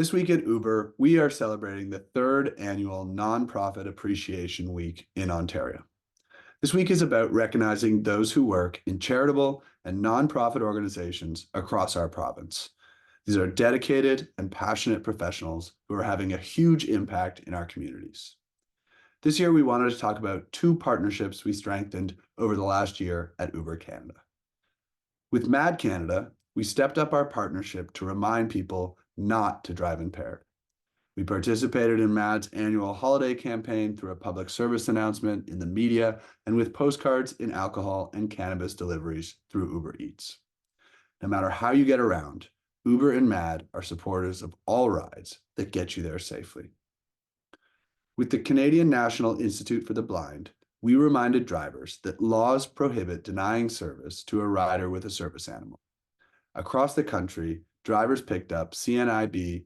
This week at Uber, we are celebrating the third annual Nonprofit Appreciation Week in Ontario. This week is about recognizing those who work in charitable and nonprofit organizations across our province. These are dedicated and passionate professionals who are having a huge impact in our communities. This year, we wanted to talk about two partnerships we strengthened over the last year at Uber Canada. With MAD Canada, we stepped up our partnership to remind people not to drive impaired. We participated in MAD's annual holiday campaign through a public service announcement in the media and with postcards in alcohol and cannabis deliveries through Uber Eats. No matter how you get around, Uber and MAD are supporters of all rides that get you there safely. With the Canadian National Institute for the Blind, we reminded drivers that laws prohibit denying service to a rider with a service animal. Across the country, drivers picked up CNIB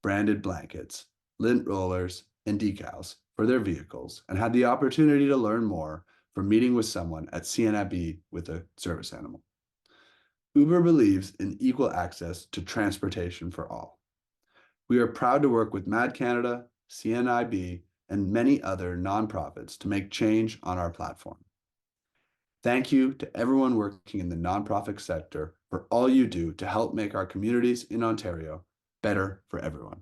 branded blankets, lint rollers, and decals for their vehicles and had the opportunity to learn more from meeting with someone at CNIB with a service animal. Uber believes in equal access to transportation for all. We are proud to work with MAD Canada, CNIB, and many other nonprofits to make change on our platform. Thank you to everyone working in the nonprofit sector for all you do to help make our communities in Ontario better for everyone.